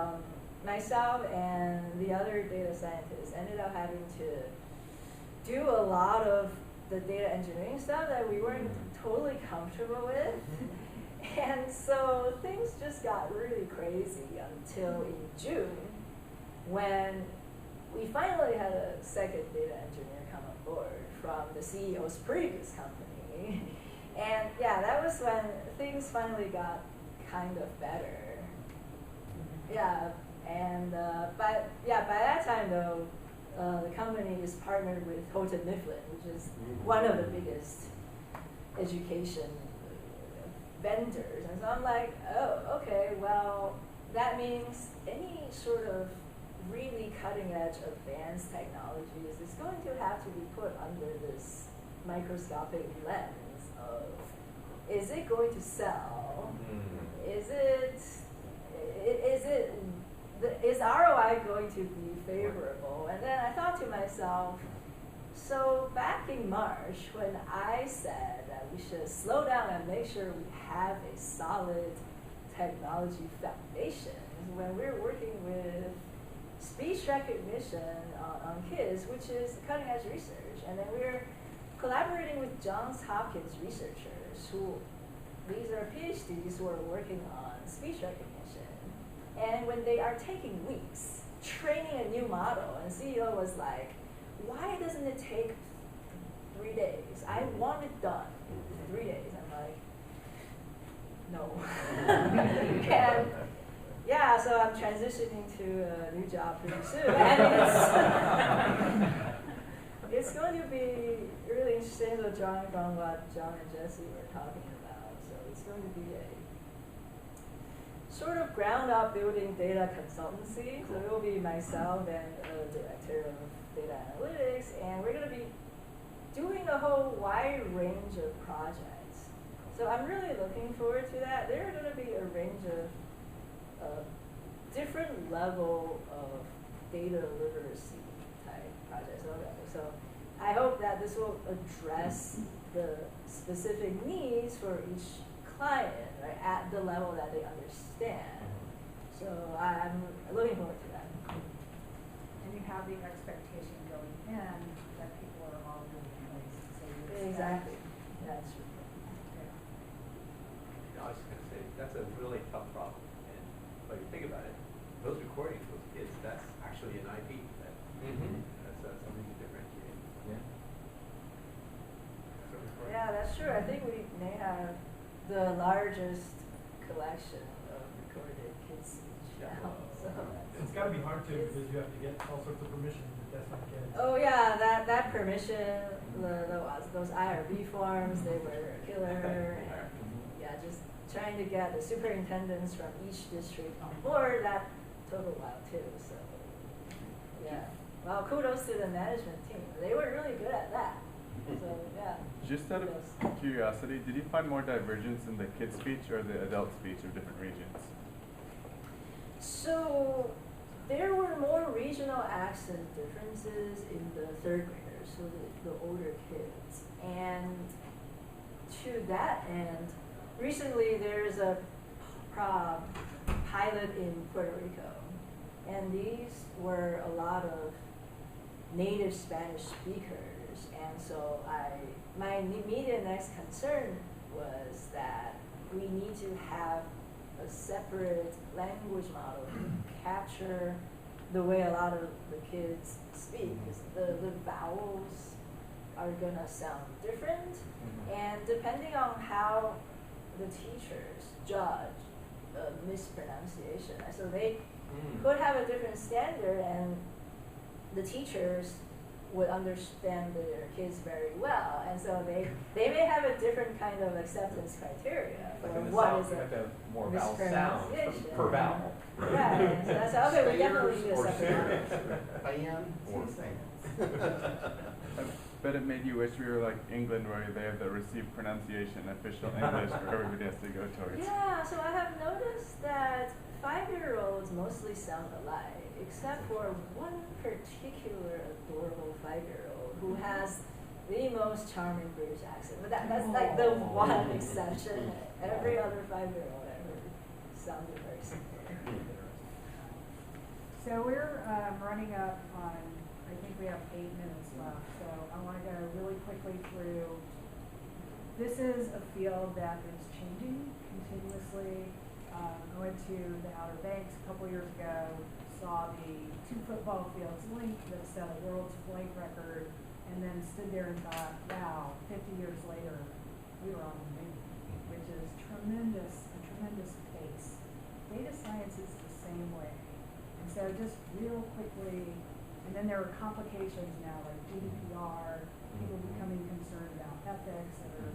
myself and the other data scientists ended up having to do a lot of the data engineering stuff that we weren't totally comfortable with. And so things just got really crazy until in June, when we finally had a second data engineer come on board from the CEO's previous company. And yeah, that was when things finally got kind of better. Yeah, and by that time though, the company is partnered with Houghton Mifflin, which is one of the biggest education vendors. And so I'm like, oh, okay, well, that means any sort of really cutting edge advanced technologies is going to have to be put under this microscopic lens of, is it going to sell? Is ROI going to be favorable? And then I thought to myself, so back in March, when I said that we should slow down and make sure we have a solid technology foundation, when we're working with speech recognition on kids, which is cutting edge research, and then we're collaborating with Johns Hopkins researchers who, these are PhDs who are working on speech recognition. And when they are taking weeks training a new model, and CEO was like, why doesn't it take 3 days? I want it done in 3 days. I'm like, no. And yeah, so I'm transitioning to a new job pretty soon. And it's going to be really interesting to drawing from what John and Jesse were talking about. So it's going to be a sort of ground up building data consultancy. So it will be myself and a director of data analytics, and we're going to be doing a whole wide range of projects. So I'm really looking forward to that. There are going to be a range of different level of data literacy type projects. So I hope that this will address the specific needs for each client, right, at the level that they understand. So I'm looking forward to that. And you have the expectation going in that people are all really nice. So you expect- Exactly. That's true. I was just going to say, that's a really tough problem. And when you think about it, those recordings, those kids, that's actually an IP. That's something to differentiate. Yeah. Yeah, that's true. I think we may have the largest collection of recorded kids' speech now. So It's got to be hard too, because you have to get all sorts of permission to test on kids. oh yeah, that permission, those IRB forms, they were killer. And yeah, just trying to get the superintendents from each district on board, that took a while too. So yeah, well, kudos to the management team. They were really good at that. So yeah. Just out of kudos. curiosity, did you find more divergence in the kids' speech or the adult speech of different regions? So there were more regional accent differences in the third graders, so the older kids. And to that end, recently there's a pilot in Puerto Rico, and these were a lot of native Spanish speakers. And so my immediate next concern was that we need to have a separate language model to capture the way a lot of the kids speak, because the vowels are gonna sound different, and depending on how the teachers judge mispronunciation, so they could have a different standard, and the teachers would understand their kids very well, and so they may have a different kind of acceptance criteria for Like in the what South, is you a have to have more vowel sounds mispronunciation. per vowel. Right, so that's okay, we definitely need a Or separate Fan or fan. I bet it made you wish we were like England, where they have the received pronunciation official English where everybody has to go towards. Yeah, so I have noticed that 5-year-olds mostly sound alike, except for one particular adorable 5-year-old who has the most charming British accent. But that's like the one exception. Every other 5-year-old I heard sounded very similar. So we're running up on, I think we have 8 minutes left, so I want to go really quickly through. This is a field that is changing continuously. I went to the Outer Banks a couple years ago, saw the 2 football fields linked that set a world's flight record, and then stood there and thought, wow, 50 years later, we were on the moon, which is a tremendous pace. Data science is the same way. And so just real quickly, and then there are complications now like GDPR, people becoming concerned about ethics that are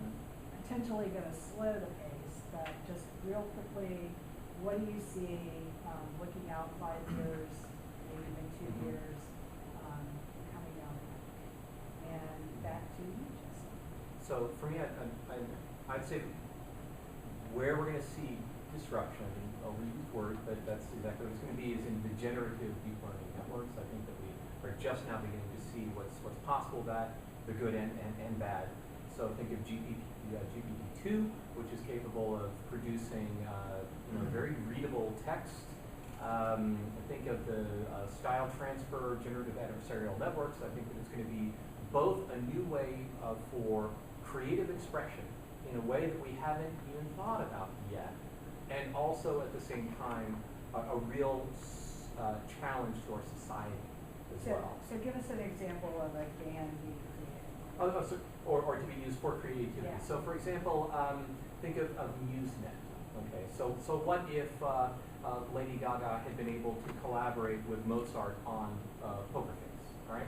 potentially going to slow the pace, but just real quickly, what do you see looking out 5 years, maybe even 2 years, coming down the pike? And back to you, Jesse. So for me, I'd say where we're going to see disruption, I'll reuse word, but that's exactly what it's going to be, is in the generative deep learning networks. I think that we are just now beginning to see what's possible with that, the good and bad. So think of GPT-2, which is capable of producing very readable text. Think of the style transfer generative adversarial networks. I think that it's going to be both a new way for creative expression in a way that we haven't even thought about yet, and also at the same time a real challenge to our society as well. So give us an example of a GAN being created. Or to be used for creativity. Yeah. So for example, think of MuseNet. Okay, so what if Lady Gaga had been able to collaborate with Mozart on Poker Face, right?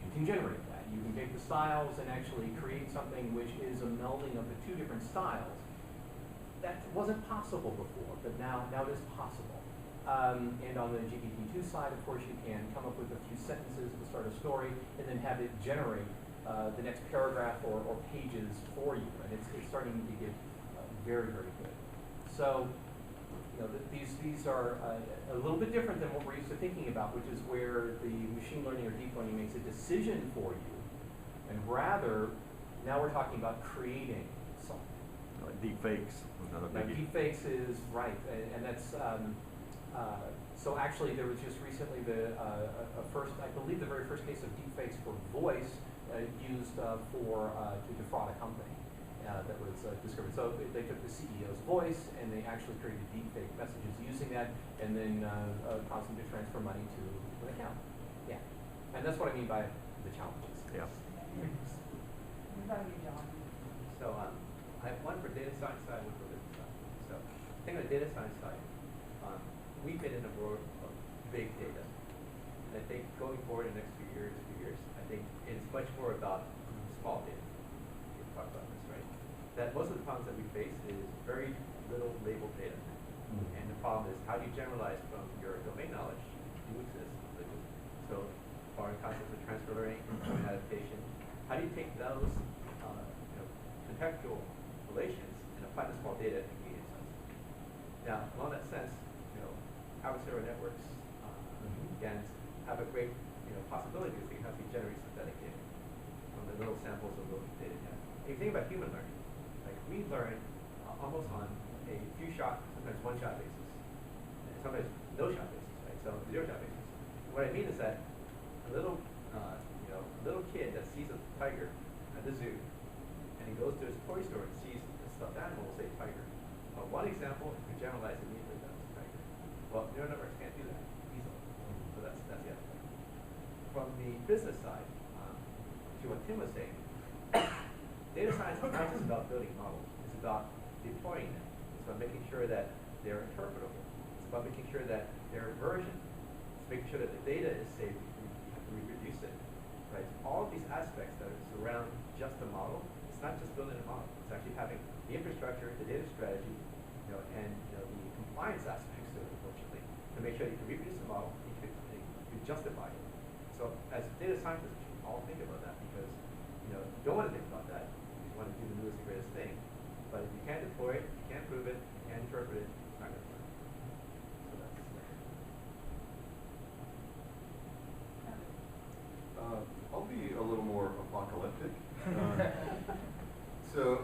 You can generate that. You can take the styles and actually create something which is a melding of the two different styles. That wasn't possible before, but now it is possible. And on the GPT-2 side, of course, you can come up with a few sentences to start a story and then have it generate the next paragraph or pages for you. And it's starting to get very, very good. So, these are a little bit different than what we're used to thinking about, which is where the machine learning or deep learning makes a decision for you. And rather, now we're talking about creating something. Like deep fakes. Another Now, biggie. deepfakes is right, and that's so actually there was just recently I believe the very first case of deepfakes for voice used to defraud a company that was discovered. So they took the CEO's voice and they actually created deepfake messages using that, and then caused them to transfer money to an account. Yeah, and that's what I mean by the challenges. Yeah. What about you, John? So I have one for data science side, one for business side. So I think on the data science side, we've been in a world of big data. And I think going forward in the next few years, I think it's much more about small data. We can talk about this, right? That most of the problems that we face is very little labeled data. And the problem is, how do you generalize from your domain knowledge to exist? So foreign concepts of transfer learning, domain adaptation, how do you take those contextual relations and apply to small data and gain insights? Now, along that sense, adversarial networks, GANs, have a great possibility because they can help you generate synthetic data from the little samples of local data you have. If you think about human learning, like we learn almost on a few shot, sometimes one shot basis, and sometimes no shot basis, right? So zero shot basis. What I mean is that a little kid that sees a tiger at the zoo, and he goes to his toy store and sees a stuffed animal, will say tiger. But one example, if we generalize immediately, that's a tiger. Well, neural networks can't do that easily. So that's the aspect. From the business side, to what Tim was saying, data science is not just about building models. It's about deploying them. It's about making sure that they're interpretable. It's about making sure that they're versioned. It's making sure that the data is safe. You have to reproduce it. Right? All of these aspects that surround just the model. It's not just building a model. It's actually having the infrastructure, the data strategy, and the compliance aspects of it, unfortunately, to make sure you can reproduce the model, you can justify it. So as data scientists, we should all think about that because you don't want to think about that. You want to do the newest and greatest thing. But if you can't deploy it, you can't prove it, you can't interpret it, it's not going to work. So that's I'll be a little more apocalyptic.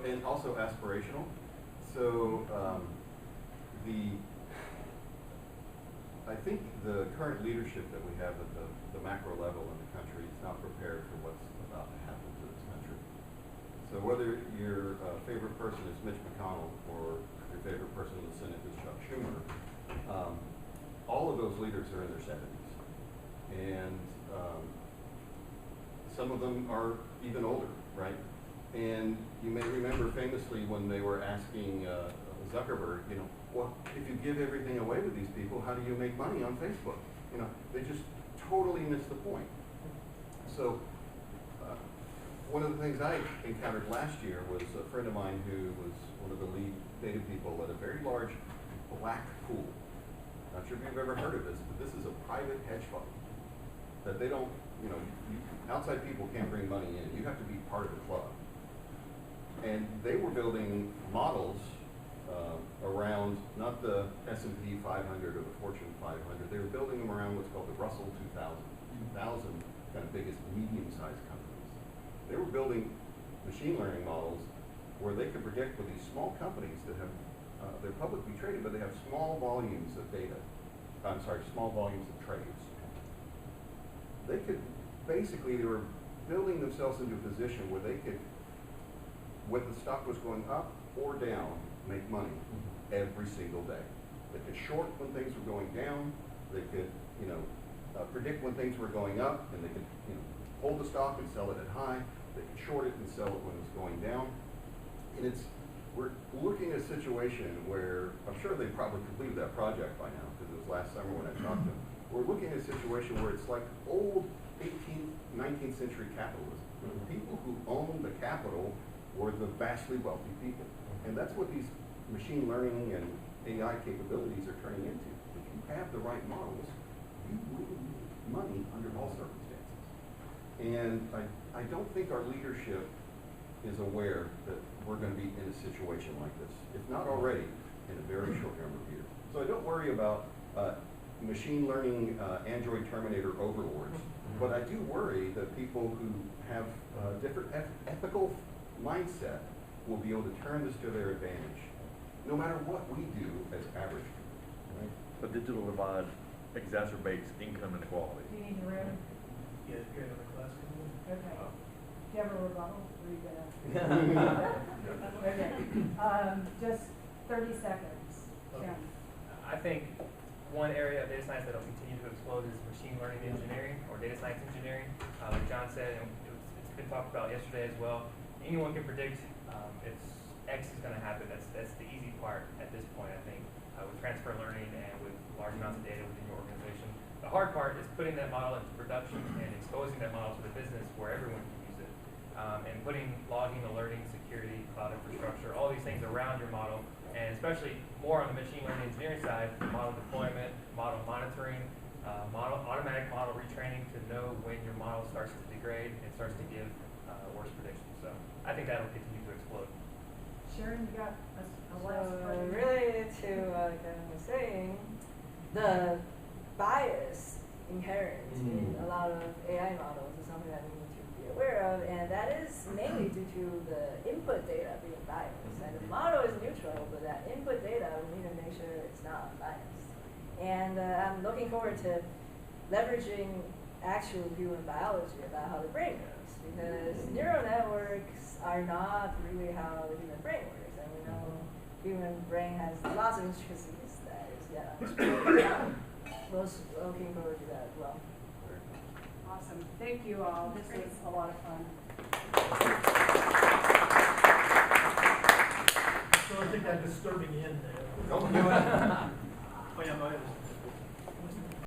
And also aspirational. So I think the current leadership that we have at the macro level in the country is not prepared for what's about to happen to this country. So whether your favorite person is Mitch McConnell or your favorite person in the Senate is Chuck Schumer, all of those leaders are in their 70s. And some of them are even older, right? And you may remember famously when they were asking Zuckerberg, you know, well, if you give everything away to these people, how do you make money on Facebook? You know, they just totally missed the point. So one of the things I encountered last year was a friend of mine who was one of the lead data people at a very large black pool. Not sure if you've ever heard of this, but this is a private hedge fund that they don't, you know, outside people can't bring money in. You have to be part of the club. And they were building models around not the S&P 500 or the Fortune 500. They were building them around what's called the Russell 2000 kind of biggest medium-sized companies. They were building machine learning models where they could predict with these small companies that have, they're publicly traded, but they have small volumes of data. Small volumes of trades. They could, basically, they were building themselves into a position where they could, whether the stock was going up or down, make money every single day. They could short when things were going down. They could, you know, predict when things were going up, and they could, you know, hold the stock and sell it at high. They could short it and sell it when it was going down. And we're looking at a situation where, I'm sure they probably completed that project by now, because it was last summer when I talked to them. We're looking at a situation where it's like old 18th, 19th century capitalism. The people who owned the capital were the vastly wealthy people. And that's what these machine learning and AI capabilities are turning into. If you have the right models, you will make money under all circumstances. And I don't think our leadership is aware that we're going to be in a situation like this, if not already, in a very short number of years. So I don't worry about machine learning Android Terminator overlords, but I do worry that people who have different ethical mindset will be able to turn this to their advantage, no matter what we do as average people. Right? The digital divide exacerbates income inequality. Do you need to read? Yeah, if you're in the class. Okay. Do you have a rebuttal? Or are you gonna? Okay. Just 30 seconds. Tim. I think one area of data science that will continue to explode is machine learning engineering or data science engineering. Like John said, and it's been talked about yesterday as well. Anyone can predict X is going to happen. That's the easy part at this point, I think, with transfer learning and with large amounts of data within your organization. The hard part is putting that model into production and exposing that model to the business where everyone can use it. And putting logging, alerting, security, cloud infrastructure, all these things around your model, and especially more on the machine learning engineering side, model deployment, model monitoring, automatic model retraining to know when your model starts to degrade and starts to give worse predictions. So I think that will continue to explode. Sharon, you got a last So part? related to what Kevin was saying, the bias inherent in a lot of AI models is something that we need to be aware of, and that is mainly due to the input data being biased. And the model is neutral, but that input data, we need to make sure it's not biased. And I'm looking forward to leveraging actual human biology about how the brain works, because neural networks are not really how the human brain works. And we know human brain has lots of intricacies that is yet unexplored. Looking forward to that as well. Awesome. Thank you all. This was a lot of fun. So I think that disturbing end there. Don't do it. Oh yeah, mine is.